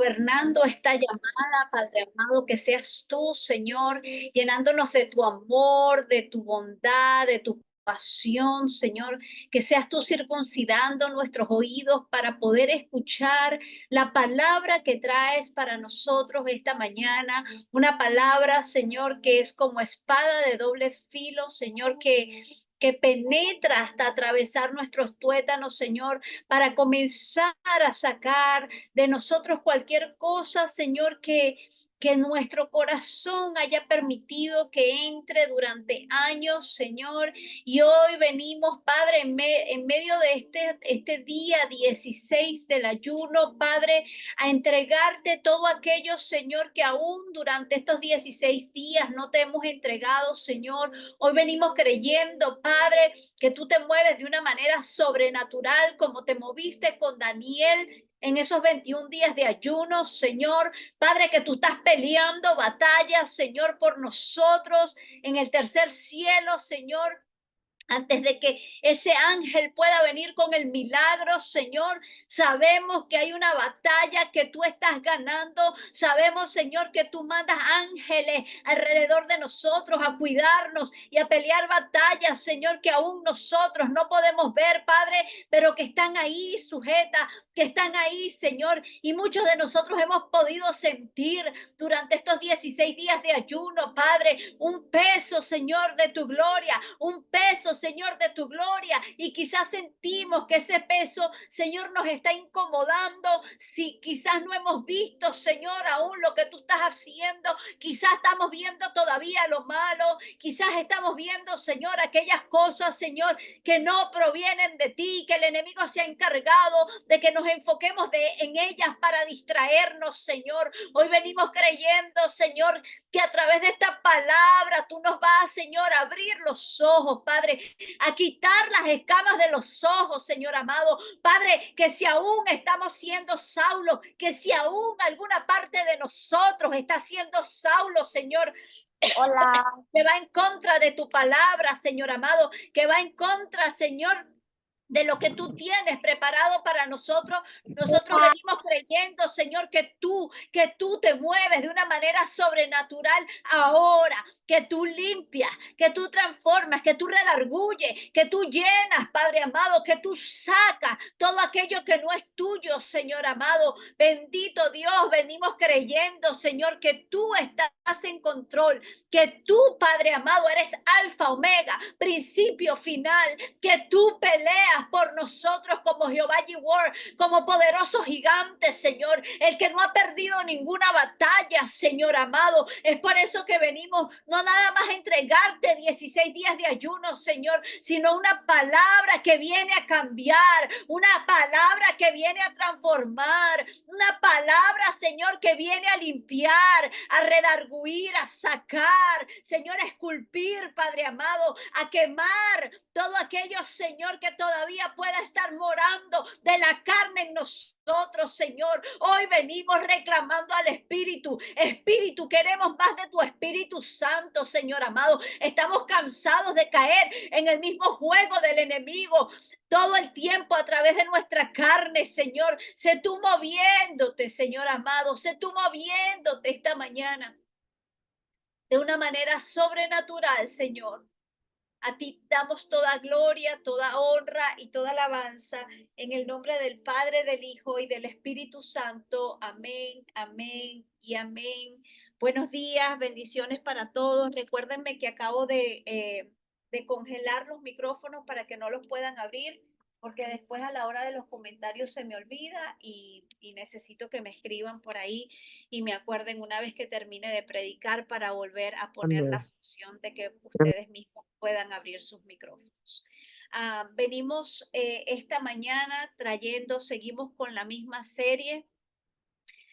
gobernando esta llamada, Padre amado, que seas tú, Señor, llenándonos de tu amor, de tu bondad, de tu pasión, Señor, que seas tú circuncidando nuestros oídos para poder escuchar la palabra que traes para nosotros esta mañana, una palabra, Señor, que es como espada de doble filo, Señor, que penetra hasta atravesar nuestros tuétanos, Señor, para comenzar a sacar de nosotros cualquier cosa, Señor, que nuestro corazón haya permitido que entre durante años, Señor. Y hoy venimos, Padre, en medio de este día 16 del ayuno, Padre, a entregarte todo aquello, Señor, que aún durante estos 16 días no te hemos entregado, Señor. Hoy venimos creyendo, Padre, que tú te mueves de una manera sobrenatural, como te moviste con Daniel en esos 21 días de ayuno, Señor. Padre, que tú estás peleando batallas, Señor, por nosotros en el tercer cielo, Señor. Antes de que ese ángel pueda venir con el milagro, Señor, sabemos que hay una batalla que tú estás ganando. Sabemos, Señor, que tú mandas ángeles alrededor de nosotros a cuidarnos y a pelear batallas, Señor, que aún nosotros no podemos ver, Padre, pero que están ahí sujetas, que están ahí, Señor. Y muchos de nosotros hemos podido sentir durante estos 16 días de ayuno, Padre, un peso, Señor, de tu gloria, un peso, Señor, de tu gloria. Y quizás sentimos que ese peso, Señor, nos está incomodando. Si quizás no hemos visto, Señor, aún lo que tú estás haciendo, quizás estamos viendo todavía lo malo, quizás estamos viendo, Señor, aquellas cosas, Señor, que no provienen de ti, que el enemigo se ha encargado de que nos enfoquemos en ellas para distraernos, Señor. Hoy venimos creyendo, Señor, que a través de esta palabra tú nos vas, Señor, a abrir los ojos, Padre, a quitar las escamas de los ojos, Señor amado. Padre, que si aún estamos siendo Saulo, que si aún alguna parte de nosotros está siendo Saulo, Señor, Hola, que va en contra de tu palabra, Señor amado, que va en contra, Señor, de lo que tú tienes preparado para nosotros. Nosotros hola. venimos creyendo, Señor, que tú te mueves de una manera sobrenatural ahora, que tú limpias, que tú transformas, que tú redarguyes, que tú llenas, Padre amado, que tú sacas todo aquello que no es tuyo, Señor amado. Bendito Dios, venimos creyendo, Señor, que tú estás en control, que tú, Padre amado, eres alfa, omega, principio, final, que tú peleas por nosotros como Jehová Gibor, como poderoso gigante, Señor, el que no ha perdido ninguna batalla, Señor amado. Es por eso que venimos no nada más a entregarte 16 días de ayuno, Señor, sino una palabra que viene a cambiar, una palabra que viene a transformar, una palabra, Señor, que viene a limpiar, a redarguir, a sacar, Señor, a esculpir, Padre amado, a quemar todo aquello, Señor, que todavía pueda estar morando de la carne en nosotros, Señor. Hoy venimos reclamando al Espíritu. Espíritu, queremos más de tu Espíritu Santo, Señor amado. Estamos cansados de caer en el mismo juego del enemigo todo el tiempo a través de nuestra carne, Señor. Sé tú moviéndote, Señor amado. Sé tú moviéndote esta mañana de una manera sobrenatural, Señor. A ti damos toda gloria, toda honra y toda alabanza en el nombre del Padre, del Hijo y del Espíritu Santo. Amén, amén y amén. Buenos días, bendiciones para todos. Recuérdenme que acabo de congelar los micrófonos para que no los puedan abrir, porque después a la hora de los comentarios se me olvida y necesito que me escriban por ahí y me acuerden una vez que termine de predicar para volver a poner la función de que ustedes mismos puedan abrir sus micrófonos. Venimos esta mañana trayendo, seguimos con la misma serie,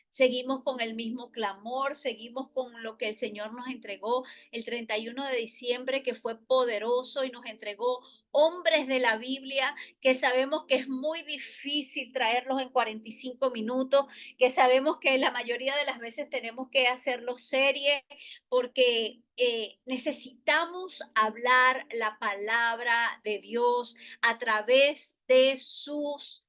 seguimos con el mismo clamor, seguimos con lo que el Señor nos entregó el 31 de diciembre, que fue poderoso y nos entregó hombres de la Biblia, que sabemos que es muy difícil traerlos en 45 minutos, que sabemos que la mayoría de las veces tenemos que hacerlo serie, porque necesitamos hablar la palabra de Dios a través de sus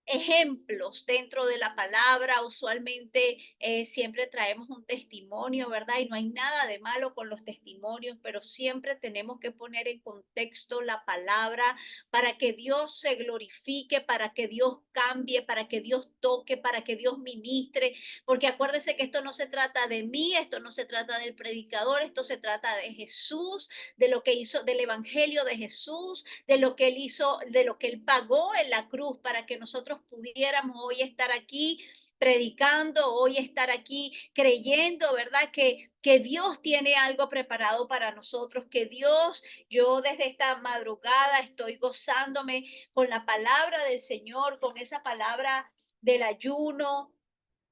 ejemplos dentro de la palabra. Usualmente siempre traemos un testimonio, ¿verdad? Y no hay nada de malo con los testimonios, pero siempre tenemos que poner en contexto la palabra para que Dios se glorifique, para que Dios cambie, para que Dios toque, para que Dios ministre, porque acuérdese que esto no se trata de mí, esto no se trata del predicador, esto se trata de Jesús, de lo que hizo, del evangelio de Jesús, de lo que él hizo, de lo que él pagó en la cruz para que nosotros pudiéramos hoy estar aquí predicando, hoy estar aquí creyendo, ¿verdad? Que Dios tiene algo preparado para nosotros, que Dios, yo desde esta madrugada estoy gozándome con la palabra del Señor, con esa palabra del ayuno,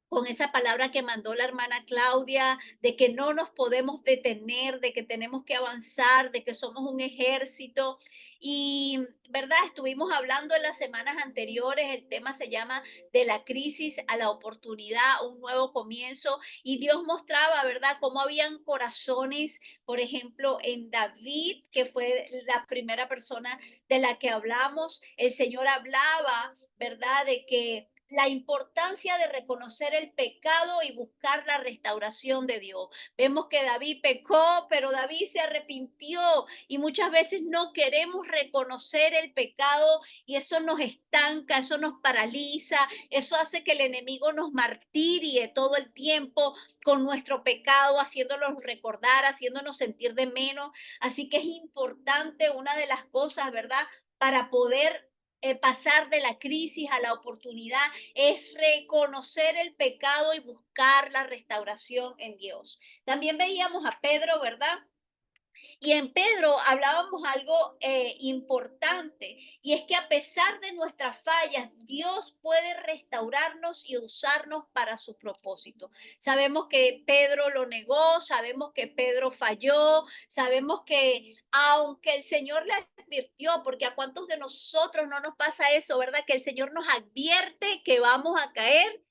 con esa palabra que mandó la hermana Claudia, de que no nos podemos detener, de que tenemos que avanzar, de que somos un ejército. Y, ¿verdad? Estuvimos hablando en las semanas anteriores, el tema se llama de la crisis a la oportunidad, un nuevo comienzo. Y Dios mostraba, ¿verdad?, cómo habían corazones, por ejemplo, en David, que fue la primera persona de la que hablamos, el Señor hablaba, ¿verdad?, de que la importancia de reconocer el pecado y buscar la restauración de Dios. Vemos que David pecó, pero David se arrepintió y muchas veces no queremos reconocer el pecado y eso nos estanca, eso nos paraliza, eso hace que el enemigo nos martirie todo el tiempo con nuestro pecado, haciéndonos recordar, haciéndonos sentir de menos. Así que es importante una de las cosas, ¿verdad? Para poder pasar de la crisis a la oportunidad es reconocer el pecado y buscar la restauración en Dios. También veíamos a Pedro, ¿verdad? Y en Pedro hablábamos algo importante, y es que a pesar de nuestras fallas, Dios puede restaurarnos y usarnos para su propósito. Sabemos que Pedro lo negó, sabemos que Pedro falló, sabemos que aunque el Señor le advirtió, porque a cuántos de nosotros no nos pasa eso, ¿verdad? Que el Señor nos advierte que vamos a caer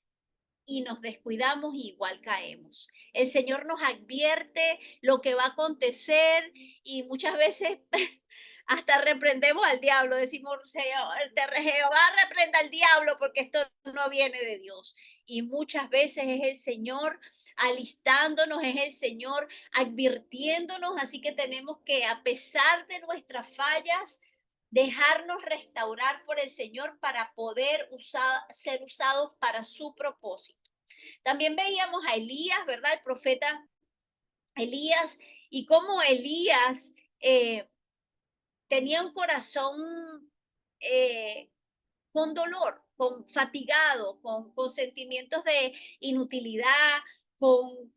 y nos descuidamos y igual caemos. El Señor nos advierte lo que va a acontecer y muchas veces hasta reprendemos al diablo, decimos, Señor, Jehová reprenda al diablo porque esto no viene de Dios. Y muchas veces es el Señor alistándonos, es el Señor advirtiéndonos, así que tenemos que, a pesar de nuestras fallas, dejarnos restaurar por el Señor para poder ser usados para su propósito. También veíamos a Elías, ¿verdad? El profeta Elías, y cómo Elías tenía un corazón eh, con dolor, con fatigado, con sentimientos de inutilidad, con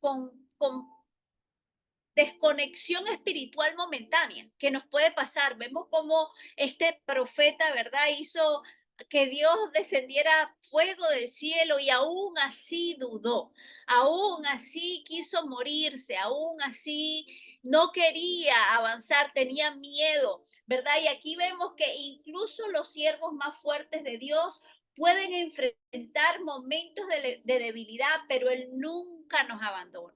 desconexión espiritual momentánea que nos puede pasar. Vemos cómo este profeta, ¿verdad?, hizo que Dios descendiera fuego del cielo y aún así dudó, aún así quiso morirse, aún así no quería avanzar, tenía miedo, ¿verdad? Y aquí vemos que incluso los siervos más fuertes de Dios pueden enfrentar momentos de debilidad, pero Él nunca nos abandona.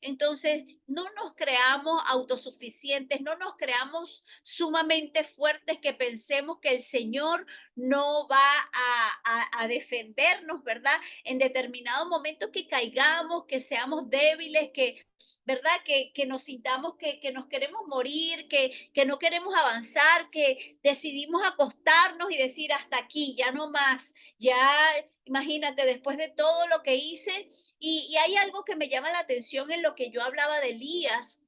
Entonces, no nos creamos autosuficientes, no nos creamos sumamente fuertes que pensemos que el Señor no va a defendernos, ¿verdad? En determinado momento que caigamos, que seamos débiles, que, ¿verdad? Que nos sintamos que nos queremos morir, que no queremos avanzar, que decidimos acostarnos y decir hasta aquí, ya no más, ya imagínate, después de todo lo que hice, y hay algo que me llama la atención en lo que yo hablaba de Elías,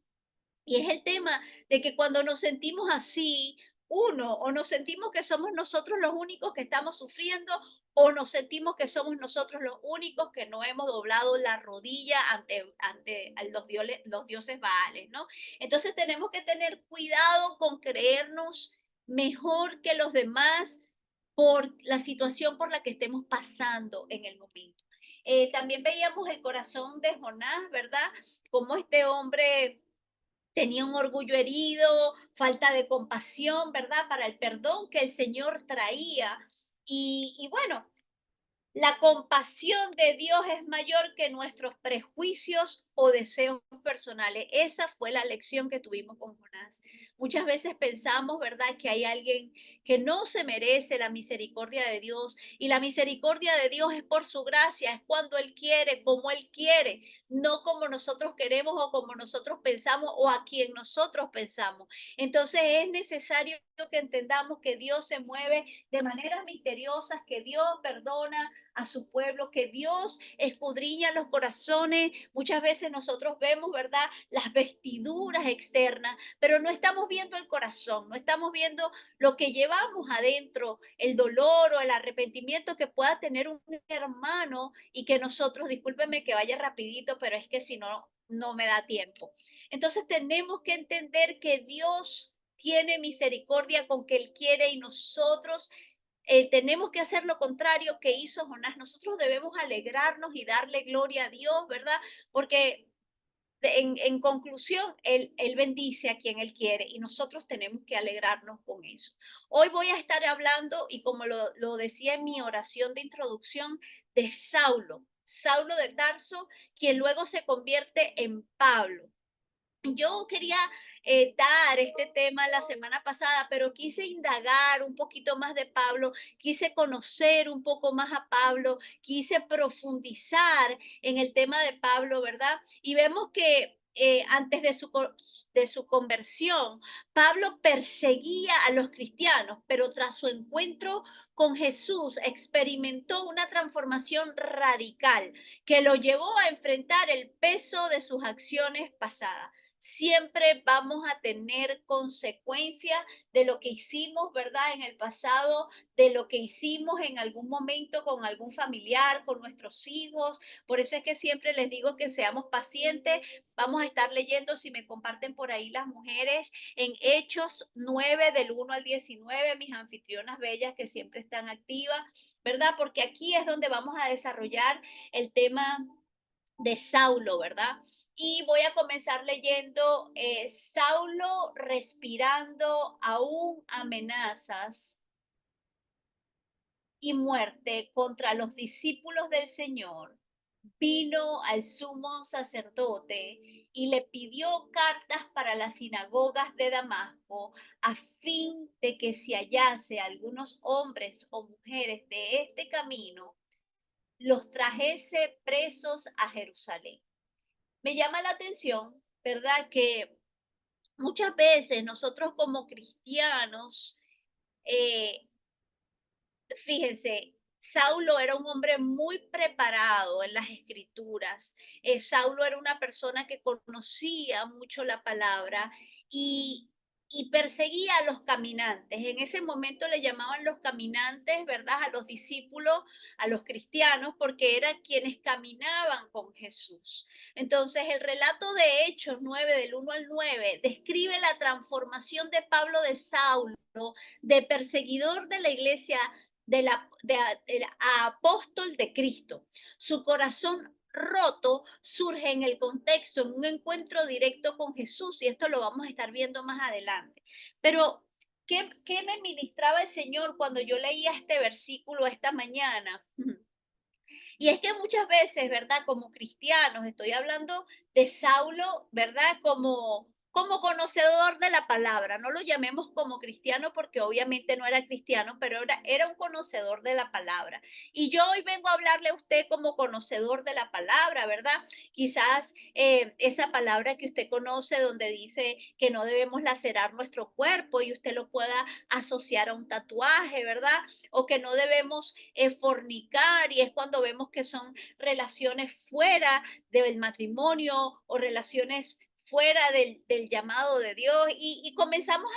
y es el tema de que cuando nos sentimos así, uno, o nos sentimos que somos nosotros los únicos que estamos sufriendo, o nos sentimos que somos nosotros los únicos que no hemos doblado la rodilla ante los dioses Baales, ¿no? Entonces tenemos que tener cuidado con creernos mejor que los demás por la situación por la que estemos pasando en el momento. También veíamos el corazón de Jonás, ¿verdad? Como este hombre tenía un orgullo herido, falta de compasión, ¿verdad? Para el perdón que el Señor traía. Y bueno, La compasión de Dios es mayor que nuestros prejuicios o deseos personales. Esa fue la lección que tuvimos con Jonás. Muchas veces pensamos, ¿verdad?, que hay alguien que no se merece la misericordia de Dios, y la misericordia de Dios es por su gracia, es cuando Él quiere, como Él quiere, no como nosotros queremos o como nosotros pensamos o a quien nosotros pensamos. Entonces es necesario que entendamos que Dios se mueve de maneras misteriosas, que Dios perdona a su pueblo, que Dios escudriña los corazones. Muchas veces nosotros vemos, ¿verdad?, las vestiduras externas, pero no estamos viendo el corazón, no estamos viendo lo que llevamos adentro, el dolor o el arrepentimiento que pueda tener un hermano, y que nosotros, discúlpenme que vaya rapidito, pero es que si no, no me da tiempo. Entonces tenemos que entender que Dios tiene misericordia con que Él quiere, y nosotros tenemos que hacer lo contrario que hizo Jonás. Nosotros debemos alegrarnos y darle gloria a Dios, ¿verdad? Porque en conclusión, él bendice a quien Él quiere, y nosotros tenemos que alegrarnos con eso. Hoy voy a estar hablando, y como lo decía en mi oración de introducción, de Saulo, Saulo de Tarso, quien luego se convierte en Pablo. Yo quería dar este tema la semana pasada, pero quise indagar un poquito más de Pablo, quise conocer un poco más a Pablo, quise profundizar en el tema de Pablo, ¿verdad? Y vemos que antes de su conversión, Pablo perseguía a los cristianos, pero tras su encuentro con Jesús experimentó una transformación radical que lo llevó a enfrentar el peso de sus acciones pasadas. Siempre vamos a tener consecuencias de lo que hicimos, ¿verdad?, en el pasado, de lo que hicimos en algún momento con algún familiar, con nuestros hijos. Por eso es que siempre les digo que seamos pacientes. Vamos a estar leyendo, si me comparten por ahí las mujeres, en Hechos 9 del 1 al 19, mis anfitrionas bellas que siempre están activas, ¿verdad? Porque aquí es donde vamos a desarrollar el tema de Saulo, ¿verdad? Y voy a comenzar leyendo Saulo respirando aún amenazas y muerte contra los discípulos del Señor. Vino al sumo sacerdote y le pidió cartas para las sinagogas de Damasco, a fin de que si hallase algunos hombres o mujeres de este camino, los trajese presos a Jerusalén. Me llama la atención, ¿verdad?, que muchas veces nosotros como cristianos, eh, fíjense, Saulo era un hombre muy preparado en las escrituras. Saulo era una persona que conocía mucho la palabra, y, y perseguía a los caminantes. En ese momento le llamaban los caminantes, ¿verdad?, a los discípulos, a los cristianos, porque eran quienes caminaban con Jesús. Entonces, el relato de Hechos 9, del 1 al 9, describe la transformación de Pablo de Saulo, de perseguidor de la iglesia, del apóstol de Cristo. Su corazón roto surge en el contexto, en un encuentro directo con Jesús, y esto lo vamos a estar viendo más adelante. Pero, ¿qué me ministraba el Señor cuando yo leía este versículo esta mañana? Y es que muchas veces, ¿verdad? Como cristianos, estoy hablando de Saulo, ¿verdad? Como conocedor de la palabra. No lo llamemos como cristiano porque obviamente no era cristiano, pero era un conocedor de la palabra. Y yo hoy vengo a hablarle a usted como conocedor de la palabra, ¿verdad? Quizás esa palabra que usted conoce, donde dice que no debemos lacerar nuestro cuerpo, y usted lo pueda asociar a un tatuaje, ¿verdad? O que no debemos fornicar, y es cuando vemos que son relaciones fuera del matrimonio o relaciones fuera del llamado de Dios, y comenzamos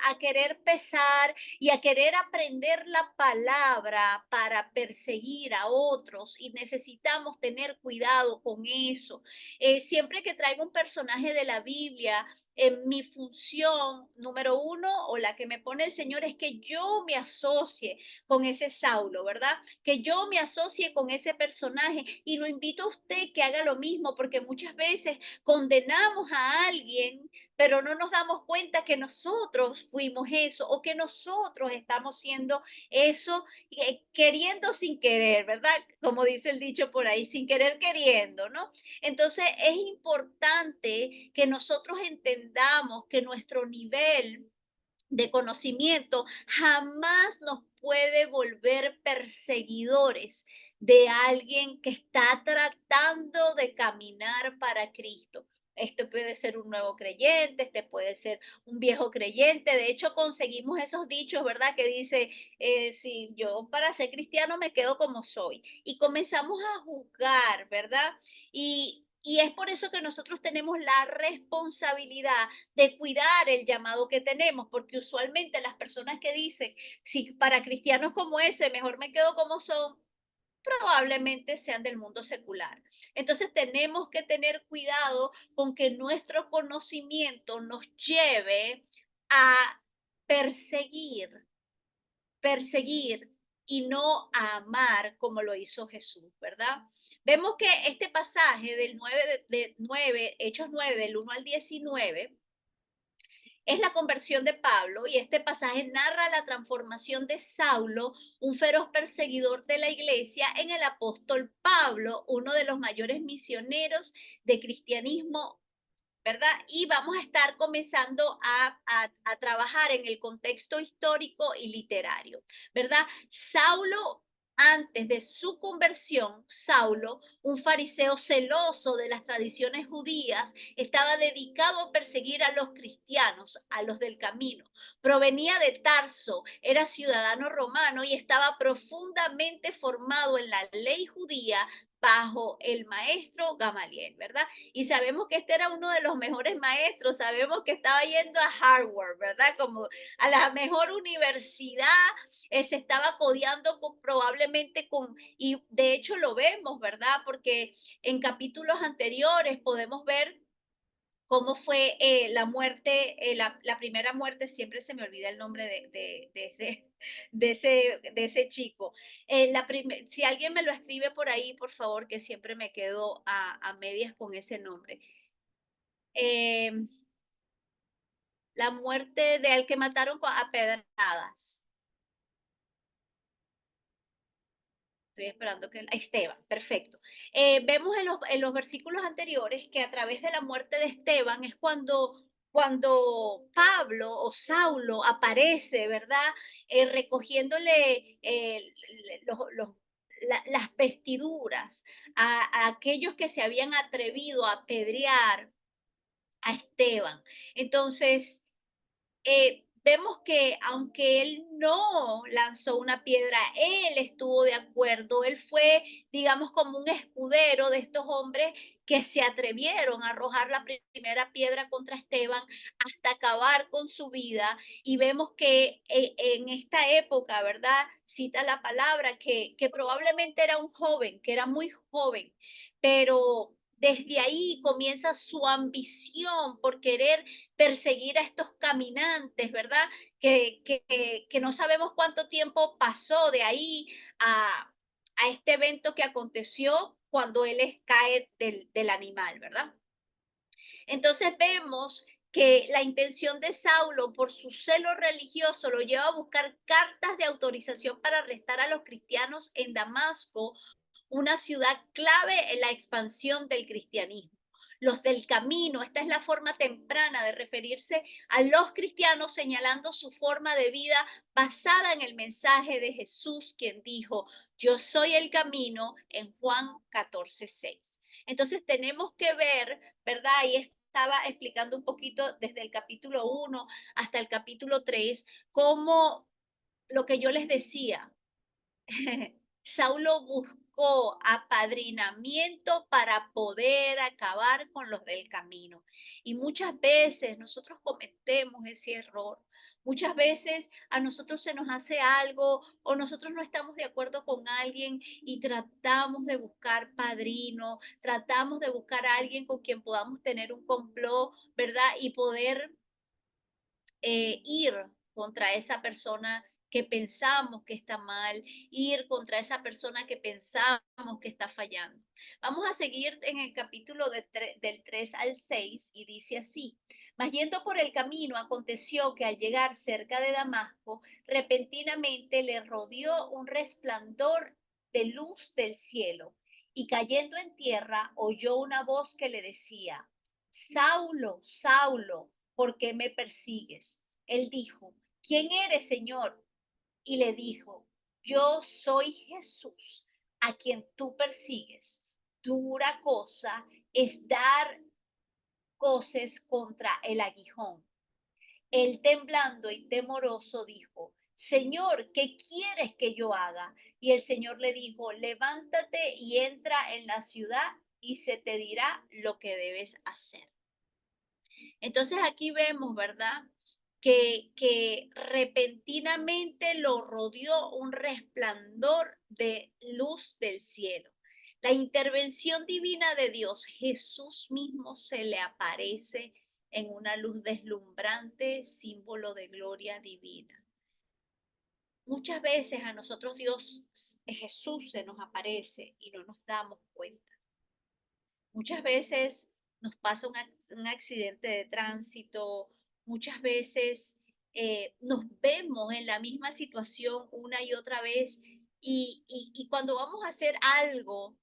a querer pesar y a querer aprender la palabra para perseguir a otros, y necesitamos tener cuidado con eso. Siempre que traigo un personaje de la Biblia, en mi función número uno, o la que me pone el Señor, es que yo me asocie con ese Saulo, ¿verdad? Que yo me asocie con ese personaje, y lo invito a usted que haga lo mismo, porque muchas veces condenamos a alguien, pero no nos damos cuenta que nosotros fuimos eso o que nosotros estamos siendo eso, queriendo sin querer, ¿verdad? Como dice el dicho por ahí, sin querer queriendo, ¿no? Entonces es importante que nosotros entendamos que nuestro nivel de conocimiento jamás nos puede volver perseguidores de alguien que está tratando de caminar para Cristo. Este puede ser un nuevo creyente, este puede ser un viejo creyente. De hecho, conseguimos esos dichos, ¿verdad? Que dice, si yo para ser cristiano me quedo como soy. Y comenzamos a juzgar, ¿verdad? Y es por eso que nosotros tenemos la responsabilidad de cuidar el llamado que tenemos, porque usualmente las personas que dicen, si para cristianos como ese, mejor me quedo como son, probablemente sean del mundo secular. Entonces tenemos que tener cuidado con que nuestro conocimiento nos lleve a perseguir, perseguir y no a amar como lo hizo Jesús, ¿verdad? Vemos que este pasaje del 9 de 9, Hechos 9, del 1 al 19, es la conversión de Pablo y este pasaje narra la transformación de Saulo, un feroz perseguidor de la iglesia, en el apóstol Pablo, uno de los mayores misioneros de cristianismo, ¿verdad? Y vamos a estar comenzando a trabajar en el contexto histórico y literario, ¿verdad? Saulo, antes de su conversión, Saulo, un fariseo celoso de las tradiciones judías, estaba dedicado a perseguir a los cristianos, a los del camino. Provenía de Tarso, era ciudadano romano y estaba profundamente formado en la ley judía bajo el maestro Gamaliel, ¿verdad? Y sabemos que este era uno de los mejores maestros, sabemos que estaba yendo a Harvard, ¿verdad? Como a la mejor universidad, se estaba codeando probablemente con, y de hecho lo vemos, ¿verdad? Porque en capítulos anteriores podemos ver cómo fue la muerte, la primera muerte, siempre se me olvida el nombre de ese chico. Si alguien me lo escribe por ahí, por favor, que siempre me quedo a medias con ese nombre. Eh, la muerte de al que mataron a pedradas. Estoy esperando que Esteban, perfecto. Vemos en los versículos anteriores que a través de la muerte de Esteban es cuando Pablo o Saulo aparece, ¿verdad? Recogiéndole las vestiduras a aquellos que se habían atrevido a apedrear a Esteban. Entonces, vemos que aunque él no lanzó una piedra, él estuvo de acuerdo, él fue, digamos, como un escudero de estos hombres que se atrevieron a arrojar la primera piedra contra Esteban hasta acabar con su vida. Y vemos que en esta época, ¿verdad? Cita la palabra que probablemente era un joven, que era muy joven, pero desde ahí comienza su ambición por querer perseguir a estos caminantes, ¿verdad? Que no sabemos cuánto tiempo pasó de ahí a este evento que aconteció cuando cae del animal, ¿verdad? Entonces vemos que la intención de Saulo por su celo religioso lo lleva a buscar cartas de autorización para arrestar a los cristianos en Damasco, una ciudad clave en la expansión del cristianismo. Los del camino, esta es la forma temprana de referirse a los cristianos, señalando su forma de vida basada en el mensaje de Jesús, quien dijo, yo soy el camino, en Juan 14:6. Entonces tenemos que ver, ¿verdad? Y estaba explicando un poquito desde el capítulo 1 hasta el capítulo 3, cómo lo que yo les decía, Saulo buscó apadrinamiento para poder acabar con los del camino. Y muchas veces nosotros cometemos ese error. Muchas veces a nosotros se nos hace algo o nosotros no estamos de acuerdo con alguien y tratamos de buscar padrino, tratamos de buscar a alguien con quien podamos tener un complot, ¿verdad? Y poder ir contra esa persona que pensamos que está mal, ir contra esa persona que pensamos que está fallando. Vamos a seguir en el capítulo del 3 al 6 y dice así, Mas yendo por el camino, aconteció que al llegar cerca de Damasco, repentinamente le rodeó un resplandor de luz del cielo, y cayendo en tierra, oyó una voz que le decía: Saulo, Saulo, ¿por qué me persigues? Él dijo: ¿Quién eres, Señor? Y le dijo: Yo soy Jesús, a quien tú persigues. Dura cosa es dar coces contra el aguijón. Él, temblando y temoroso, dijo: Señor, ¿qué quieres que yo haga? Y el Señor le dijo: Levántate y entra en la ciudad, y se te dirá lo que debes hacer. Entonces aquí vemos, ¿verdad? Que repentinamente lo rodeó un resplandor de luz del cielo. La intervención divina de Dios, Jesús mismo se le aparece en una luz deslumbrante, símbolo de gloria divina. Muchas veces a nosotros Dios, Jesús se nos aparece y no nos damos cuenta. Muchas veces nos pasa un accidente de tránsito, muchas veces nos vemos en la misma situación una y otra vez y cuando vamos a hacer algo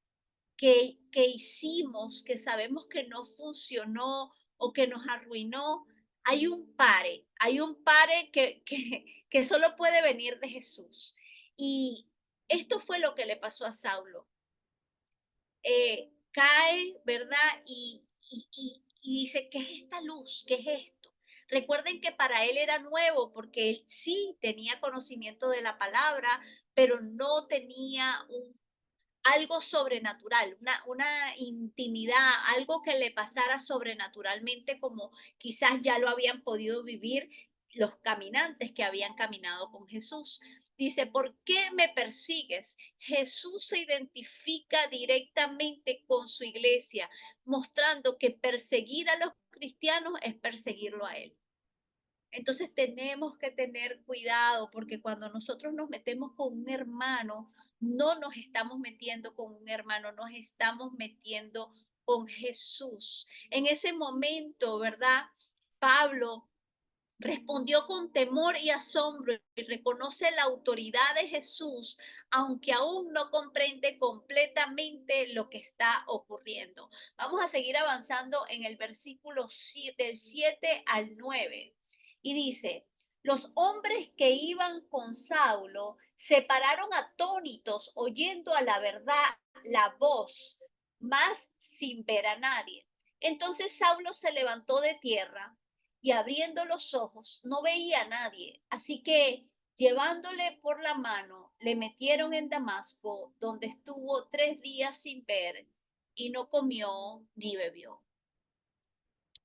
que hicimos, que sabemos que no funcionó o que nos arruinó, hay un pare que solo puede venir de Jesús. Y esto fue lo que le pasó a Saulo. Cae, ¿verdad? Y dice: ¿qué es esta luz? ¿Qué es esto? Recuerden que para él era nuevo porque él sí tenía conocimiento de la palabra, pero no tenía algo sobrenatural, una intimidad, algo que le pasara sobrenaturalmente como quizás ya lo habían podido vivir los caminantes que habían caminado con Jesús. Dice: ¿por qué me persigues? Jesús se identifica directamente con su iglesia, mostrando que perseguir a los cristianos es perseguirlo a él. Entonces tenemos que tener cuidado porque cuando nosotros nos metemos con un hermano, no nos estamos metiendo con un hermano, nos estamos metiendo con Jesús. En ese momento, ¿verdad? Pablo respondió con temor y asombro y reconoce la autoridad de Jesús, aunque aún no comprende completamente lo que está ocurriendo. Vamos a seguir avanzando en el versículo del 7 al 9. Y dice: los hombres que iban con Saulo se pararon atónitos oyendo a la verdad la voz, mas sin ver a nadie. Entonces Saulo se levantó de tierra y abriendo los ojos no veía a nadie. Así que, llevándole por la mano, le metieron en Damasco, donde estuvo 3 días sin ver y no comió ni bebió.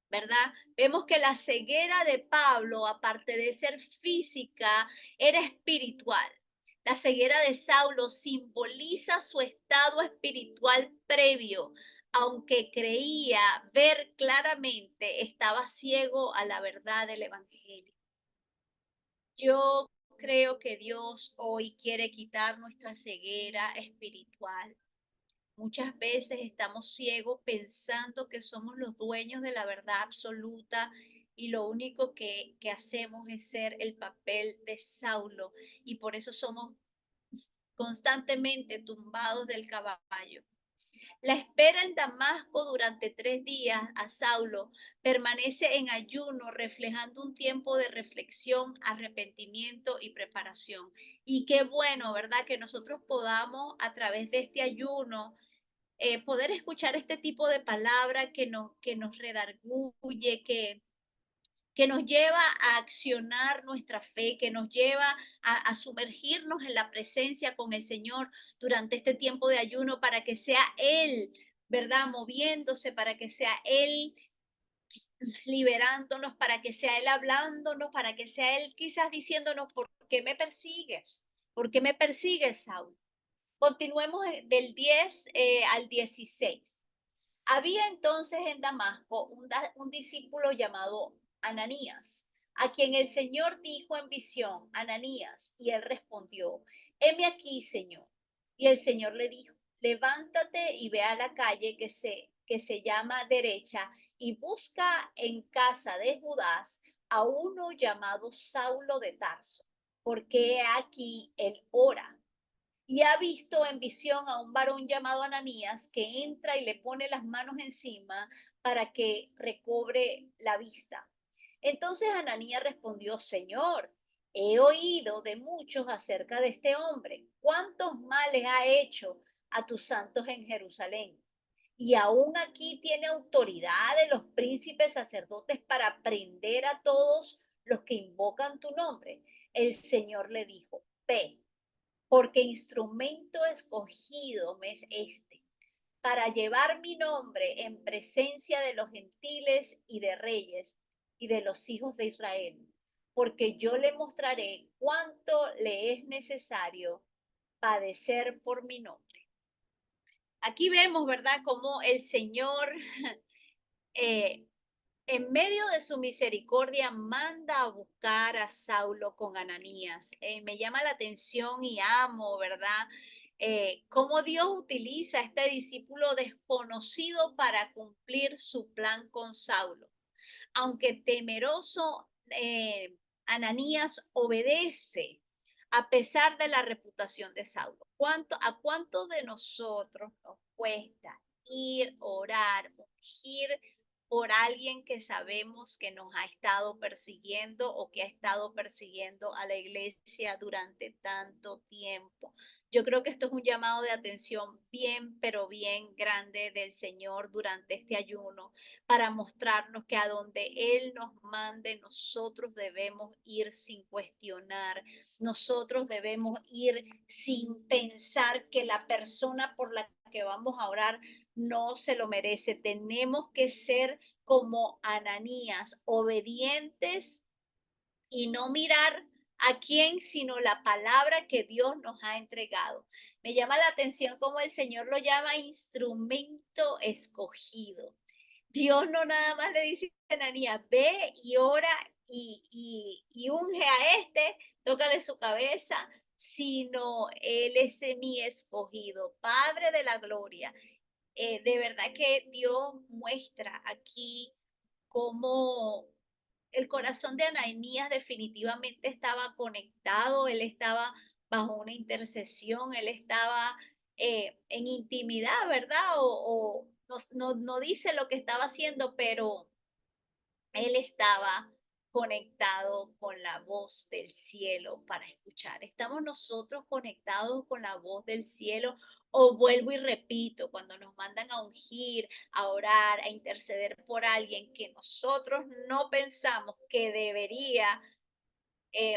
¿Verdad? Vemos que la ceguera de Pablo, aparte de ser física, era espiritual. La ceguera de Saulo simboliza su estado espiritual previo. Aunque creía ver claramente, estaba ciego a la verdad del Evangelio. Yo creo que Dios hoy quiere quitar nuestra ceguera espiritual. Muchas veces estamos ciegos pensando que somos los dueños de la verdad absoluta y lo único que hacemos es ser el papel de Saulo y por eso somos constantemente tumbados del caballo. La espera en Damasco durante 3 días a Saulo permanece en ayuno, reflejando un tiempo de reflexión, arrepentimiento y preparación. Y qué bueno, ¿verdad? Que nosotros podamos a través de este ayuno poder escuchar este tipo de palabra que nos redarguye, que nos lleva a accionar nuestra fe, que nos lleva a sumergirnos en la presencia con el Señor durante este tiempo de ayuno para que sea Él, ¿verdad? Moviéndose, para que sea Él liberándonos, para que sea Él hablándonos, para que sea Él quizás diciéndonos: ¿por qué me persigues? ¿Por qué me persigues, Saúl? Continuemos del 10 al 16. Había entonces en Damasco un discípulo llamado Ananías, a quien el Señor dijo en visión: Ananías, y él respondió: heme aquí, Señor. Y el Señor le dijo: levántate y ve a la calle que se llama derecha y busca en casa de Judas a uno llamado Saulo de Tarso, porque aquí él ora y ha visto en visión a un varón llamado Ananías que entra y le pone las manos encima para que recobre la vista. Entonces Ananías respondió: Señor, he oído de muchos acerca de este hombre, cuántos males ha hecho a tus santos en Jerusalén. Y aún aquí tiene autoridad de los príncipes sacerdotes para prender a todos los que invocan tu nombre. El Señor le dijo: Ve, porque instrumento escogido me es este, para llevar mi nombre en presencia de los gentiles y de reyes y de los hijos de Israel, porque yo le mostraré cuánto le es necesario padecer por mi nombre. Aquí vemos, ¿verdad?, cómo el Señor eh, en medio de su misericordia manda a buscar a Saulo con Ananías. Me llama la atención y amo, ¿verdad? Cómo Dios utiliza a este discípulo desconocido para cumplir su plan con Saulo. Aunque temeroso, Ananías obedece a pesar de la reputación de Saulo. ¿A cuánto de nosotros nos cuesta ir, orar, ungir por alguien que sabemos que nos ha estado persiguiendo o que ha estado persiguiendo a la iglesia durante tanto tiempo? Yo creo que esto es un llamado de atención bien, pero bien grande del Señor durante este ayuno, para mostrarnos que a donde Él nos mande, nosotros debemos ir sin cuestionar, nosotros debemos ir sin pensar que la persona por la que vamos a orar no se lo merece. Tenemos que ser como Ananías, obedientes y no mirar a quién, sino la palabra que Dios nos ha entregado. Me llama la atención cómo el Señor lo llama instrumento escogido. Dios no nada más le dice a Ananías: ve y ora y unge a este, tócale su cabeza, sino Él es mi escogido, Padre de la gloria. De verdad que Dios muestra aquí cómo el corazón de Ananías definitivamente estaba conectado, él estaba bajo una intercesión, él estaba en intimidad, ¿verdad? O no dice lo que estaba haciendo, pero él estaba conectado con la voz del cielo para escuchar. ¿Estamos nosotros conectados con la voz del cielo? O vuelvo y repito, cuando nos mandan a ungir, a orar, a interceder por alguien que nosotros no pensamos que debería,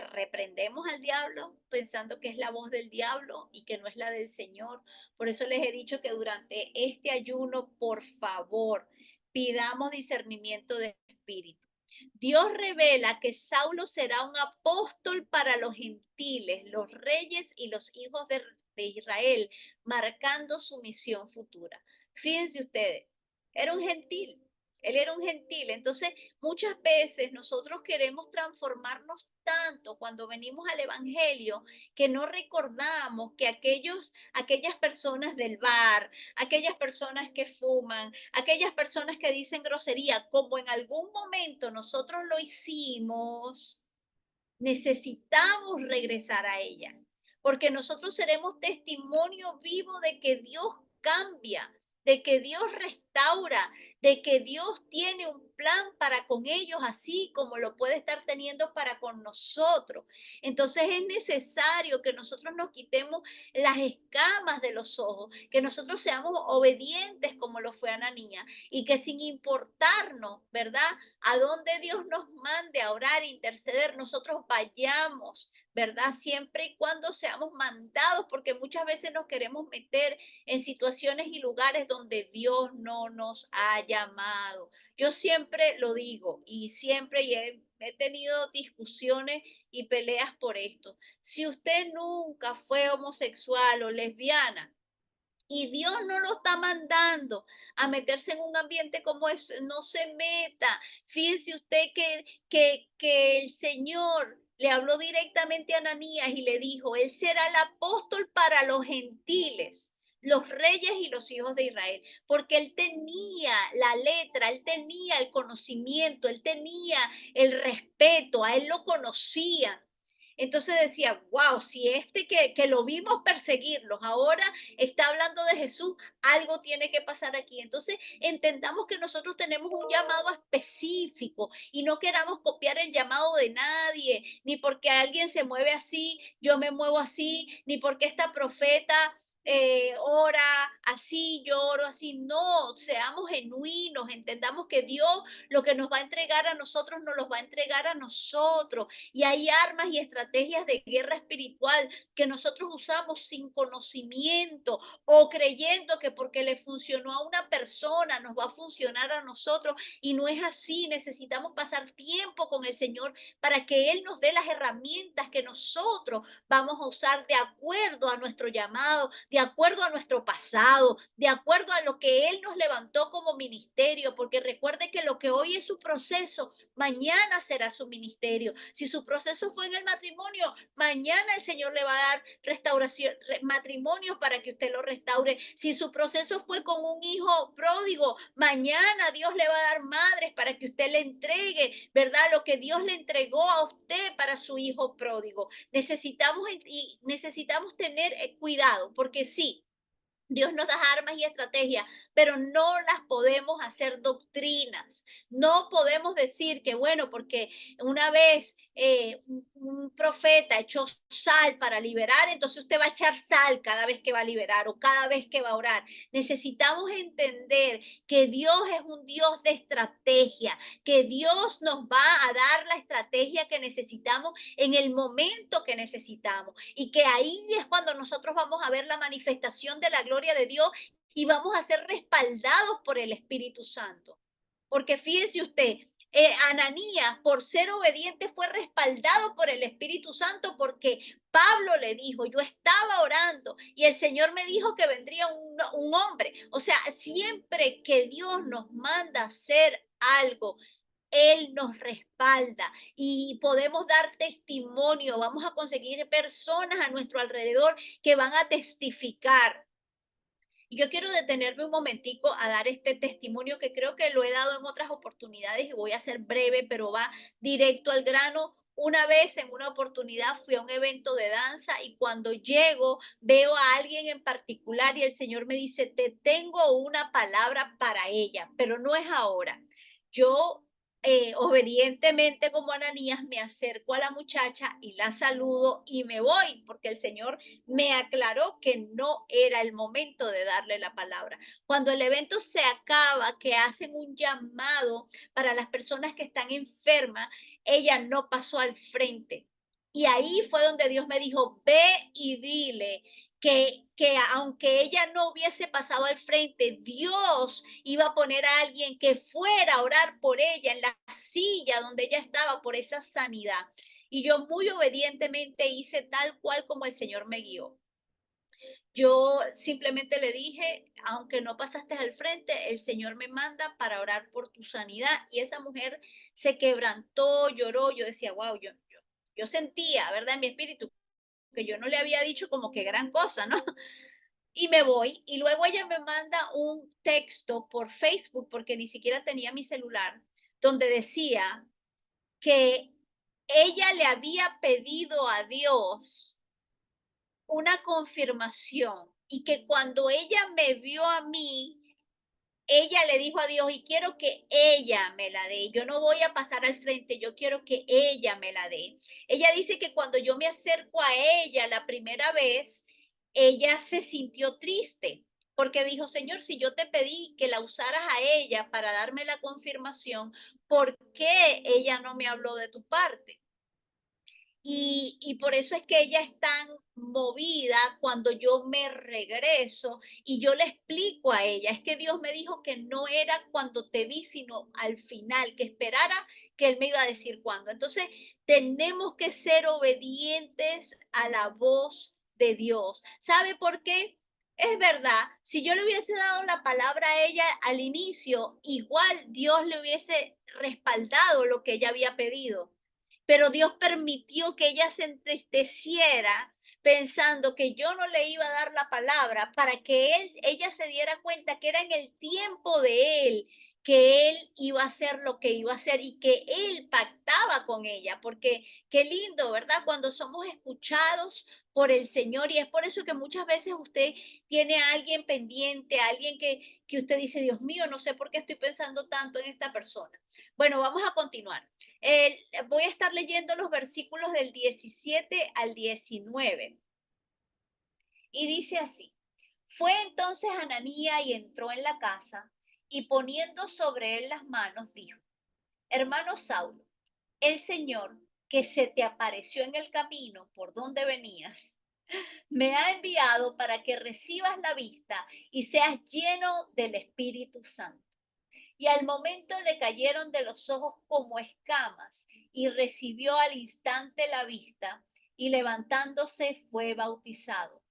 reprendemos al diablo pensando que es la voz del diablo y que no es la del Señor. Por eso les he dicho que durante este ayuno, por favor, pidamos discernimiento de espíritu. Dios revela que Saulo será un apóstol para los gentiles, los reyes y los hijos de Israel, marcando su misión futura. Fíjense ustedes, era un gentil, él era un gentil. Entonces, muchas veces nosotros queremos transformarnos tanto cuando venimos al Evangelio que no recordamos que aquellas personas del bar, aquellas personas que fuman, aquellas personas que dicen grosería, como en algún momento nosotros lo hicimos, necesitamos regresar a ella, porque nosotros seremos testimonio vivo de que Dios cambia, de que Dios restaura, de que Dios tiene un plan para con ellos, así como lo puede estar teniendo para con nosotros. Entonces es necesario que nosotros nos quitemos las escamas de los ojos, que nosotros seamos obedientes como lo fue Ananías, y que sin importarnos, ¿verdad?, a donde Dios nos mande a orar e interceder, nosotros vayamos, ¿verdad? Siempre y cuando seamos mandados, porque muchas veces nos queremos meter en situaciones y lugares donde Dios no nos ha llamado. Yo siempre lo digo y siempre he tenido discusiones y peleas por esto. Si usted nunca fue homosexual o lesbiana, y Dios no lo está mandando a meterse en un ambiente como ese, no se meta. Fíjense usted que el Señor le habló directamente a Ananías y le dijo: Él será el apóstol para los gentiles. los reyes y los hijos de Israel, porque él tenía la letra, él tenía el conocimiento, él tenía el respeto, a él lo conocían. Entonces decía, wow, si este que lo vimos perseguirlos ahora está hablando de Jesús, algo tiene que pasar aquí. Entonces entendamos que nosotros tenemos un llamado específico y no queramos copiar el llamado de nadie, ni porque alguien se mueve así, yo me muevo así, ni porque esta profeta ora así, yo oro así. No, seamos genuinos, entendamos que Dios lo que nos va a entregar a nosotros, nos los va a entregar a nosotros. Y hay armas y estrategias de guerra espiritual que nosotros usamos sin conocimiento o creyendo que porque le funcionó a una persona nos va a funcionar a nosotros. Y no es así. Necesitamos pasar tiempo con el Señor para que Él nos dé las herramientas que nosotros vamos a usar de acuerdo a nuestro llamado, de acuerdo a nuestro pasado, de acuerdo a lo que Él nos levantó como ministerio, porque recuerde que lo que hoy es su proceso, mañana será su ministerio. Si su proceso fue en el matrimonio, mañana el Señor le va a dar restauración, matrimonio para que usted lo restaure. Si su proceso fue con un hijo pródigo, mañana Dios le va a dar madres para que usted le entregue, ¿verdad? Lo que Dios le entregó a usted para su hijo pródigo. Necesitamos tener cuidado, porque sí, Dios nos da armas y estrategias, pero no las podemos hacer doctrinas. No podemos decir que, bueno, porque una vez un profeta echó sal para liberar, entonces usted va a echar sal cada vez que va a liberar o cada vez que va a orar. Necesitamos entender que Dios es un Dios de estrategia, que Dios nos va a dar la estrategia que necesitamos en el momento que necesitamos y que ahí es cuando nosotros vamos a ver la manifestación de la gloria de Dios y vamos a ser respaldados por el Espíritu Santo. Porque fíjese usted, Ananías, por ser obediente, fue respaldado por el Espíritu Santo porque Pablo le dijo, yo estaba orando y el Señor me dijo que vendría un hombre. O sea, siempre que Dios nos manda a hacer algo, él nos respalda y podemos dar testimonio, vamos a conseguir personas a nuestro alrededor que van a testificar. Y yo quiero detenerme un momentico a dar este testimonio que creo que lo he dado en otras oportunidades y voy a ser breve, pero va directo al grano. Una vez en una oportunidad fui a un evento de danza y cuando llego veo a alguien en particular y el Señor me dice, te tengo una palabra para ella, pero no es ahora. Yo obedientemente como Ananías me acerco a la muchacha y la saludo y me voy porque el Señor me aclaró que no era el momento de darle la palabra. Cuando el evento se acaba, que hacen un llamado para las personas que están enfermas, ella no pasó al frente. Y ahí fue donde Dios me dijo, ve y dile que aunque ella no hubiese pasado al frente, Dios iba a poner a alguien que fuera a orar por ella en la silla donde ella estaba por esa sanidad. Y yo muy obedientemente hice tal cual como el Señor me guió. Yo simplemente le dije, aunque no pasaste al frente, el Señor me manda para orar por tu sanidad. Y esa mujer se quebrantó, lloró. Yo decía, wow, yo sentía, ¿verdad? En mi espíritu, que yo no le había dicho como que gran cosa, ¿no? Y me voy. Y luego ella me manda un texto por Facebook, porque ni siquiera tenía mi celular, donde decía que ella le había pedido a Dios una confirmación y que cuando ella me vio a mí, ella le dijo a Dios, y quiero que ella me la dé. Yo no voy a pasar al frente, yo quiero que ella me la dé. Ella dice que cuando yo me acerco a ella la primera vez, ella se sintió triste porque dijo, Señor, si yo te pedí que la usaras a ella para darme la confirmación, ¿por qué ella no me habló de tu parte? Y por eso es que ella es tan movida cuando yo me regreso y yo le explico a ella, es que Dios me dijo que no era cuando te vi, sino al final, que esperara que Él me iba a decir cuándo. Entonces, tenemos que ser obedientes a la voz de Dios. ¿Sabe por qué? Es verdad, si yo le hubiese dado la palabra a ella al inicio, igual Dios le hubiese respaldado lo que ella había pedido, pero Dios permitió que ella se entristeciera pensando que yo no le iba a dar la palabra para que ella se diera cuenta que era en el tiempo de él, que él iba a hacer lo que iba a hacer y que él pactaba con ella, porque qué lindo, ¿verdad? Cuando somos escuchados por el Señor, y es por eso que muchas veces usted tiene a alguien pendiente, a alguien que usted dice, Dios mío, no sé por qué estoy pensando tanto en esta persona. Bueno, vamos a continuar. Voy a estar leyendo los versículos del 17 al 19 y dice así: Fue entonces Ananía y entró en la casa y poniendo sobre él las manos dijo: Hermano Saulo, el Señor que se te apareció en el camino por donde venías, me ha enviado para que recibas la vista y seas lleno del Espíritu Santo. Y al momento le cayeron de los ojos como escamas y recibió al instante la vista y levantándose fue bautizado.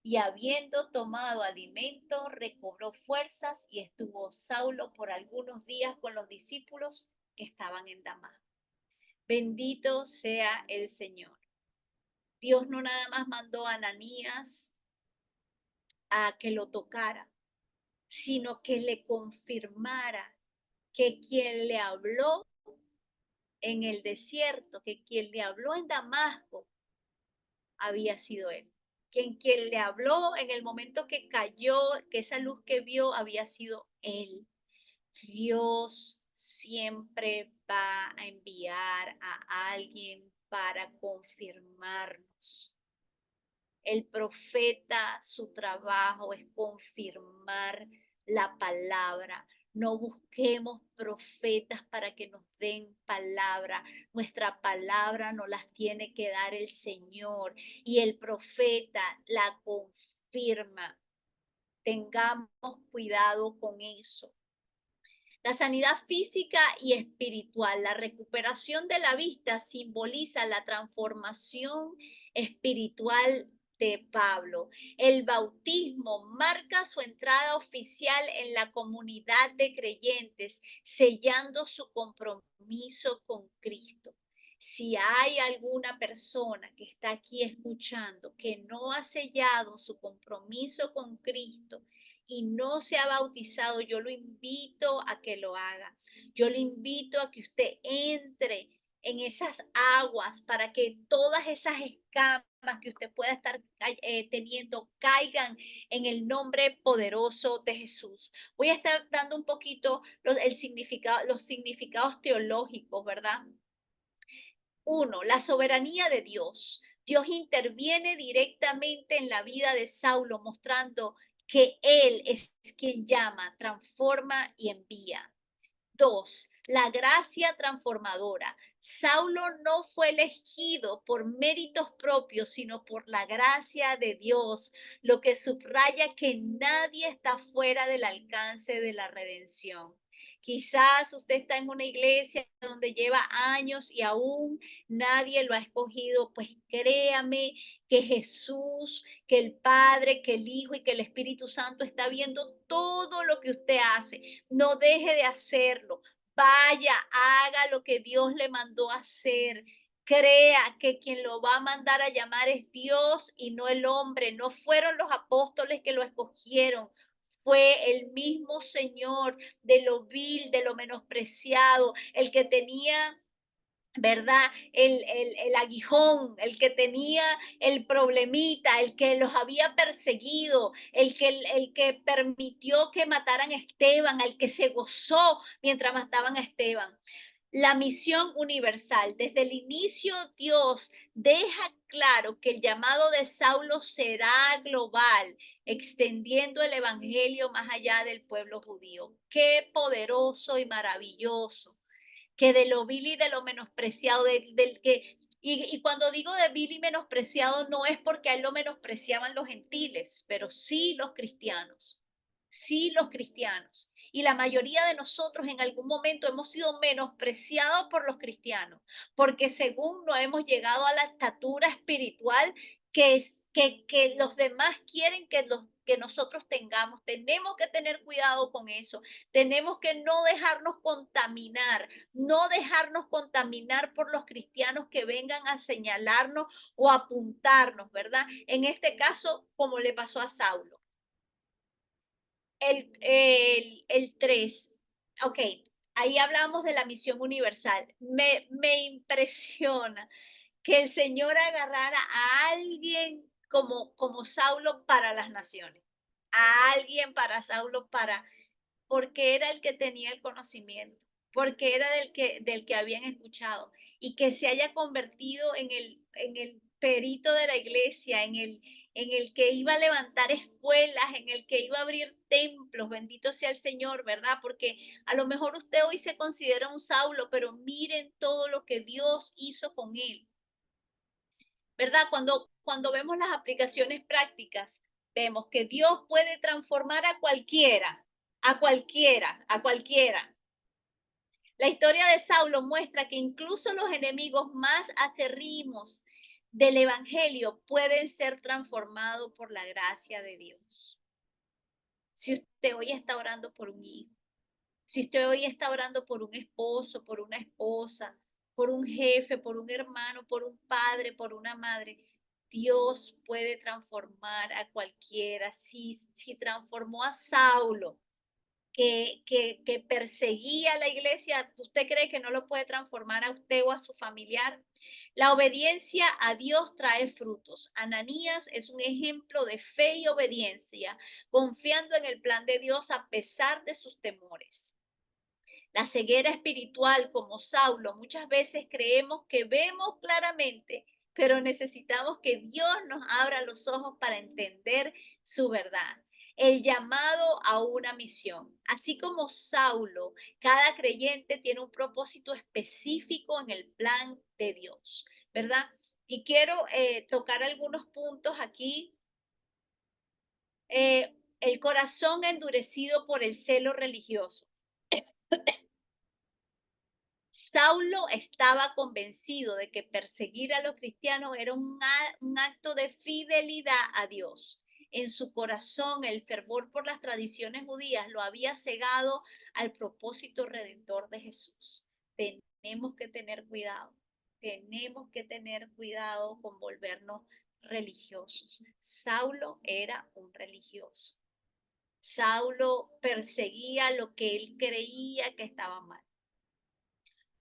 Y habiendo tomado alimento, recobró fuerzas y estuvo Saulo por algunos días con los discípulos que estaban en Damasco. Bendito sea el Señor. Dios no nada más mandó a Ananías a que lo tocara, sino que le confirmara que quien le habló en el desierto, que quien le habló en Damasco había sido él. Quien le habló en el momento que cayó, que esa luz que vio había sido él. Dios siempre va a enviar a alguien para confirmarnos. El profeta, su trabajo es confirmar la palabra. No busquemos profetas para que nos den palabra. Nuestra palabra nos las tiene que dar el Señor y el profeta la confirma. Tengamos cuidado con eso. La sanidad física y espiritual, la recuperación de la vista simboliza la transformación espiritual de Pablo. El bautismo marca su entrada oficial en la comunidad de creyentes, sellando su compromiso con Cristo. Si hay alguna persona que está aquí escuchando que no ha sellado su compromiso con Cristo y no se ha bautizado, yo lo invito a que lo haga. Yo le invito a que usted entre en esas aguas para que todas esas escamas que usted pueda estar teniendo caigan en el nombre poderoso de Jesús. Voy a estar dando un poquito los significados teológicos, ¿verdad? Uno, la soberanía de Dios. Dios interviene directamente en la vida de Saulo, mostrando que Él es quien llama, transforma y envía. Dos, la gracia transformadora. Saulo no fue elegido por méritos propios, sino por la gracia de Dios, lo que subraya que nadie está fuera del alcance de la redención. Quizás usted está en una iglesia donde lleva años y aún nadie lo ha escogido, pues créame que Jesús, que el Padre, que el Hijo y que el Espíritu Santo está viendo todo lo que usted hace. No deje de hacerlo. Vaya, haga lo que Dios le mandó a hacer. Crea que quien lo va a mandar a llamar es Dios y no el hombre. No fueron los apóstoles que lo escogieron. Fue el mismo Señor de lo vil, de lo menospreciado, el que tenía, ¿verdad? El aguijón, el que tenía el problemita, el que los había perseguido, el que permitió que mataran a Esteban, el que se gozó mientras mataban a Esteban. La misión universal. Desde el inicio, Dios deja claro que el llamado de Saulo será global, extendiendo el evangelio más allá del pueblo judío. Qué poderoso y maravilloso que de lo vil y de lo menospreciado, del que, y cuando digo de vil y menospreciado, no es porque a él lo menospreciaban los gentiles, pero sí los cristianos. Y la mayoría de nosotros en algún momento hemos sido menospreciados por los cristianos, porque según no hemos llegado a la estatura espiritual que los demás quieren que nosotros tengamos. Tenemos que tener cuidado con eso. Tenemos que no dejarnos contaminar por los cristianos que vengan a señalarnos o apuntarnos, ¿verdad? En este caso, como le pasó a Saulo. El 3. Ok, ahí hablamos de la misión universal. Me impresiona que el Señor agarrara a alguien como Saulo para las naciones, a alguien para Saulo porque era el que tenía el conocimiento, porque era del que habían escuchado, y que se haya convertido en el perito de la iglesia, en el que iba a levantar escuelas, en el que iba a abrir templos, bendito sea el Señor, ¿verdad? Porque a lo mejor usted hoy se considera un Saulo, pero miren todo lo que Dios hizo con él, ¿verdad? Cuando vemos las aplicaciones prácticas, vemos que Dios puede transformar a cualquiera, a cualquiera, a cualquiera. La historia de Saulo muestra que incluso los enemigos más acérrimos del Evangelio pueden ser transformados por la gracia de Dios. Si usted hoy está orando por un hijo, si usted hoy está orando por un esposo, por una esposa, por un jefe, por un hermano, por un padre, por una madre, Dios puede transformar a cualquiera. Si transformó a Saulo, que perseguía a la iglesia, ¿usted cree que no lo puede transformar a usted o a su familiar? La obediencia a Dios trae frutos. Ananías es un ejemplo de fe y obediencia, confiando en el plan de Dios a pesar de sus temores. La ceguera espiritual, como Saulo, muchas veces creemos que vemos claramente, pero necesitamos que Dios nos abra los ojos para entender su verdad. El llamado a una misión. Así como Saulo, cada creyente tiene un propósito específico en el plan de Dios, ¿verdad? Y quiero tocar algunos puntos aquí. El corazón endurecido por el celo religioso. Saulo estaba convencido de que perseguir a los cristianos era un acto de fidelidad a Dios. En su corazón, el fervor por las tradiciones judías lo había cegado al propósito redentor de Jesús. Tenemos que tener cuidado. Tenemos que tener cuidado con volvernos religiosos. Saulo era un religioso. Saulo perseguía lo que él creía que estaba mal,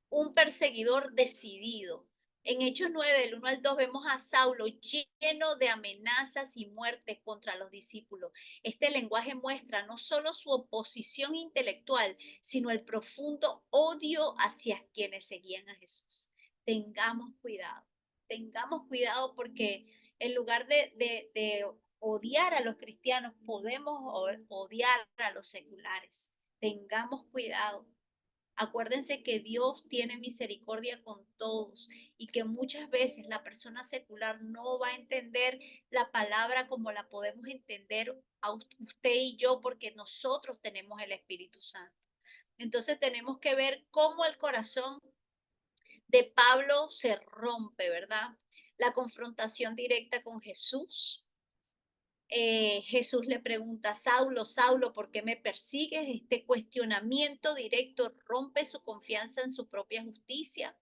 un perseguidor decidido. En Hechos 9, del 1 al 2, vemos a Saulo lleno de amenazas y muertes contra los discípulos. Este lenguaje muestra no solo su oposición intelectual, sino el profundo odio hacia quienes seguían a Jesús. Tengamos cuidado porque en lugar de odiar a los cristianos, podemos odiar a los seculares. Tengamos cuidado. Acuérdense que Dios tiene misericordia con todos y que muchas veces la persona secular no va a entender la palabra como la podemos entender a usted y yo, porque nosotros tenemos el Espíritu Santo. Entonces tenemos que ver cómo el corazón de Pablo se rompe, ¿verdad? La confrontación directa con Jesús. Jesús le pregunta, Saulo, Saulo, ¿por qué me persigues? Este cuestionamiento directo rompe su confianza en su propia justicia.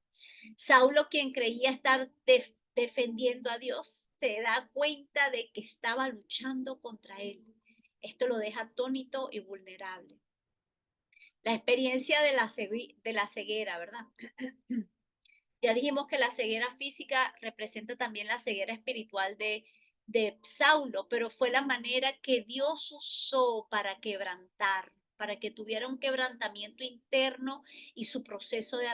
Saulo, quien creía estar defendiendo a Dios, se da cuenta de que estaba luchando contra él. Esto lo deja atónito y vulnerable. La experiencia de la ceguera, ¿verdad? Ya dijimos que la ceguera física representa también la ceguera espiritual de Saulo, pero fue la manera que Dios usó para quebrantar, para que tuviera un quebrantamiento interno y su proceso de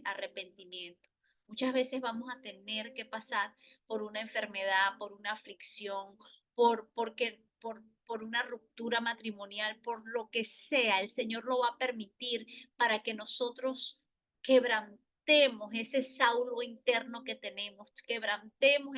arrepentimiento. Muchas veces vamos a tener que pasar por una enfermedad, por una aflicción, por una ruptura matrimonial, por lo que sea. El Señor lo va a permitir para que nosotros quebrantemos ese Saulo interno que tenemos, quebrantemos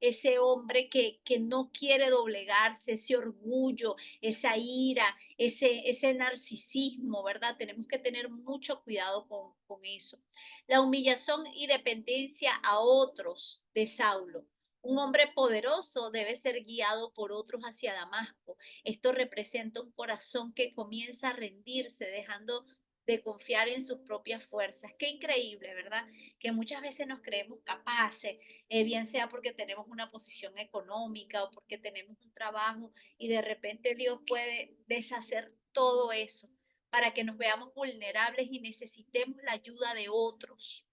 ese hombre que no quiere doblegarse, ese orgullo, esa ira, ese narcisismo, ¿verdad? Tenemos que tener mucho cuidado con eso. La humillación y dependencia a otros de Saulo. Un hombre poderoso debe ser guiado por otros hacia Damasco. Esto representa un corazón que comienza a rendirse, dejando de confiar en sus propias fuerzas. Qué increíble, ¿verdad? Que muchas veces nos creemos capaces, bien sea porque tenemos una posición económica o porque tenemos un trabajo y de repente Dios puede deshacer todo eso para que nos veamos vulnerables y necesitemos la ayuda de otros.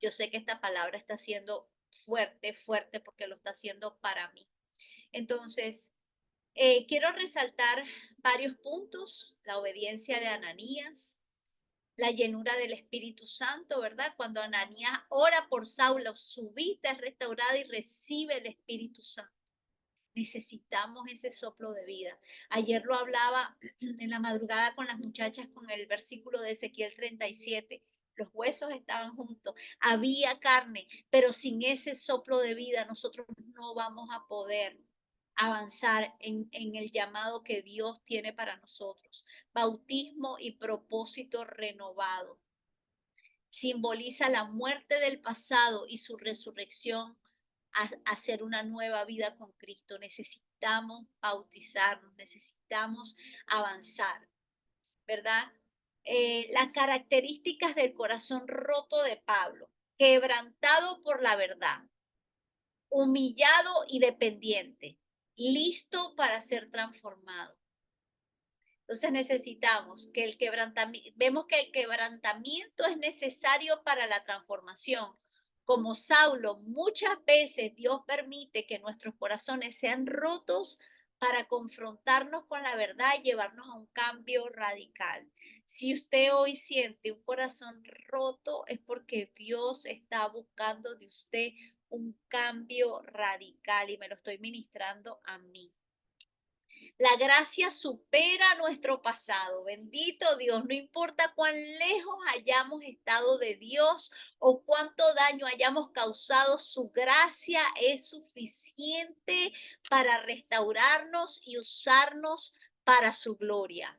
Yo sé que esta palabra está siendo fuerte, fuerte, porque lo está haciendo para mí. Entonces, quiero resaltar varios puntos: la obediencia de Ananías, la llenura del Espíritu Santo, ¿verdad? Cuando Ananías ora por Saulo, su vida es restaurada y recibe el Espíritu Santo. Necesitamos ese soplo de vida. Ayer lo hablaba en la madrugada con las muchachas con el versículo de Ezequiel 37. Los huesos estaban juntos, había carne, pero sin ese soplo de vida nosotros no vamos a poder avanzar en el llamado que Dios tiene para nosotros. Bautismo y propósito renovado. Simboliza la muerte del pasado y su resurrección a hacer una nueva vida con Cristo. Necesitamos bautizarnos, necesitamos avanzar, ¿verdad? Las características del corazón roto de Pablo: quebrantado por la verdad, humillado y dependiente, listo para ser transformado. Entonces necesitamos que el quebrantamiento, vemos que el quebrantamiento es necesario para la transformación. Como Saulo, muchas veces Dios permite que nuestros corazones sean rotos para confrontarnos con la verdad y llevarnos a un cambio radical. Si usted hoy siente un corazón roto, es porque Dios está buscando de usted un cambio radical y me lo estoy ministrando a mí. La gracia supera nuestro pasado. Bendito Dios, no importa cuán lejos hayamos estado de Dios o cuánto daño hayamos causado, su gracia es suficiente para restaurarnos y usarnos para su gloria.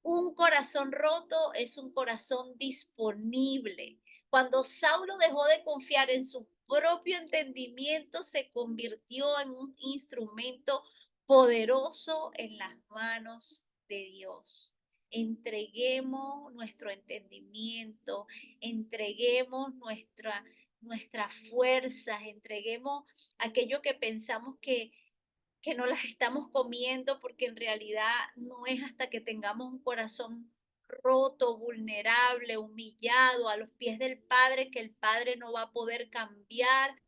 Un corazón roto es un corazón disponible. Cuando Saulo dejó de confiar en su propio entendimiento, se convirtió en un instrumento poderoso en las manos de Dios. Entreguemos nuestro entendimiento, entreguemos nuestras fuerzas, entreguemos aquello que pensamos que no las estamos comiendo, porque en realidad no es hasta que tengamos un corazón roto, vulnerable, humillado a los pies del Padre, que el Padre no va a poder cambiar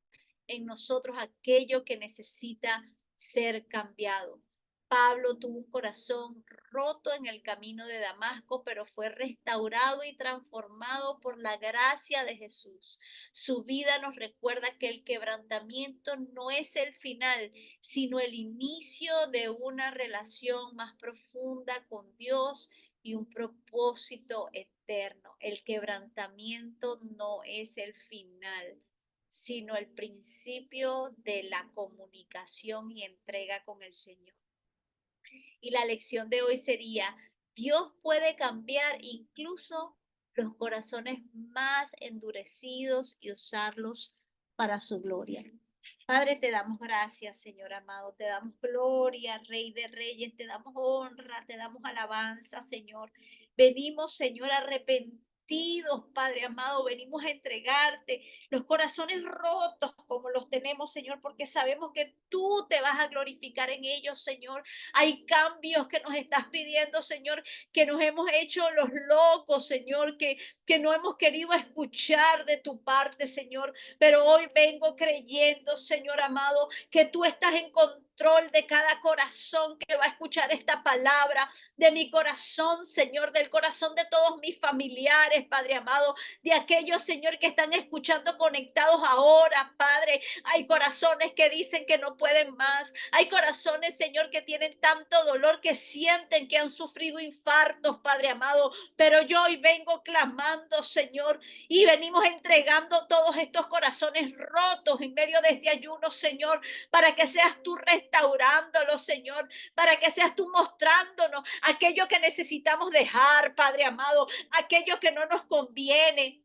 en nosotros aquello que necesita ser cambiado. Pablo tuvo un corazón roto en el camino de Damasco, pero fue restaurado y transformado por la gracia de Jesús. Su vida nos recuerda que el quebrantamiento no es el final, sino el inicio de una relación más profunda con Dios y un propósito eterno. El quebrantamiento no es el final, sino el principio de la comunicación y entrega con el Señor. Y la lección de hoy sería: Dios puede cambiar incluso los corazones más endurecidos y usarlos para su gloria. Padre, te damos gracias, Señor amado, te damos gloria, Rey de Reyes, te damos honra, te damos alabanza, Señor. Venimos, Señor, arrepentidos, Padre amado, venimos a entregarte los corazones rotos como los tenemos, Señor, porque sabemos que tú te vas a glorificar en ellos, Señor. Hay cambios que nos estás pidiendo, Señor, que nos hemos hecho los locos, Señor, que no hemos querido escuchar de tu parte, Señor. Pero hoy vengo creyendo, Señor amado, que tú estás en control de cada corazón que va a escuchar esta palabra, de mi corazón, Señor, del corazón de todos mis familiares, Padre amado, de aquellos, Señor, que están escuchando conectados ahora, Padre. Hay corazones que dicen que no pueden más. Hay corazones, Señor, que tienen tanto dolor, que sienten que han sufrido infartos, Padre amado. Pero yo hoy vengo clamando, Señor, y venimos entregando todos estos corazones rotos en medio de este ayuno, Señor, para que seas tú restaurándolos, Señor, para que seas tú mostrándonos aquello que necesitamos dejar, Padre amado, aquello que no nos conviene.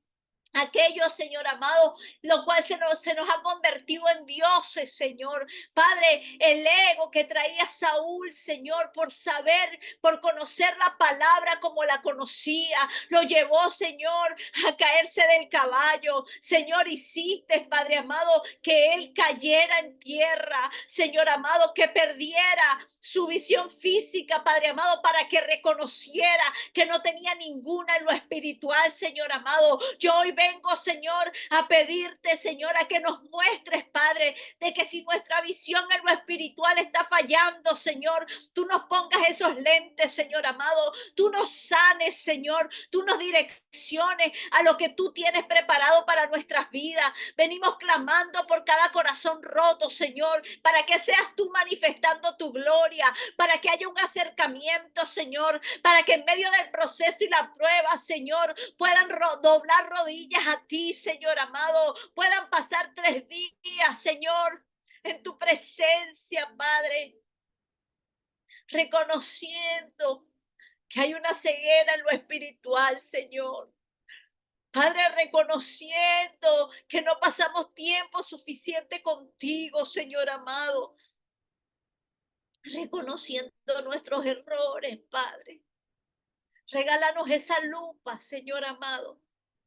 aquello, Señor amado, lo cual se nos ha convertido en dioses, Señor. Padre, el ego que traía Saúl, Señor, por saber, por conocer la palabra como la conocía, lo llevó, Señor, a caerse del caballo. Señor, hiciste, Padre amado, que él cayera en tierra, Señor amado, que perdiera su visión física, Padre amado, para que reconociera que no tenía ninguna en lo espiritual, Señor amado. Yo hoy vengo, Señor, a pedirte, Señor, a que nos muestres, Padre, de que si nuestra visión en lo espiritual está fallando, Señor, tú nos pongas esos lentes, Señor amado, tú nos sanes, Señor, tú nos direcciones a lo que tú tienes preparado para nuestras vidas. Venimos clamando por cada corazón roto, Señor, para que seas tú manifestando tu gloria, para que haya un acercamiento, Señor, para que en medio del proceso y la prueba, Señor, puedan doblar rodillas a ti, Señor amado, puedan pasar 3 días, Señor, en tu presencia, Padre, reconociendo que hay una ceguera en lo espiritual, Señor. Padre, reconociendo que no pasamos tiempo suficiente contigo, Señor amado, reconociendo nuestros errores, Padre. Regálanos esa lupa, Señor amado,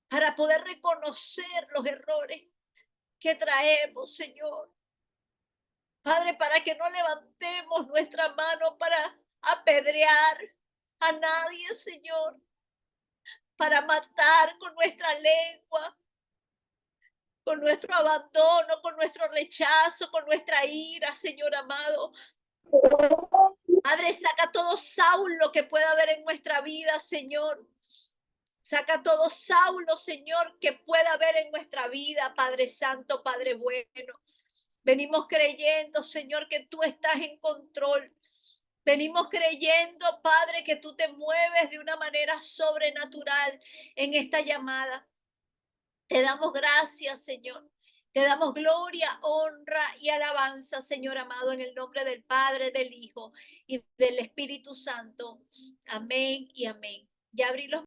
para poder reconocer los errores que traemos, Señor. Padre, para que no levantemos nuestra mano para apedrear a nadie, Señor, para matar con nuestra lengua, con nuestro abandono, con nuestro rechazo, con nuestra ira, Señor amado. Padre, saca todo Saulo que pueda haber en nuestra vida, Señor. Saca todo Saulo, Señor, que pueda haber en nuestra vida, Padre Santo, Padre bueno. Venimos creyendo, Señor, que tú estás en control. Venimos creyendo, Padre, que tú te mueves de una manera sobrenatural en esta llamada. Te damos gracias, Señor. Te damos gloria, honra y alabanza, Señor amado, en el nombre del Padre, del Hijo y del Espíritu Santo. Amén y amén. Ya abrí los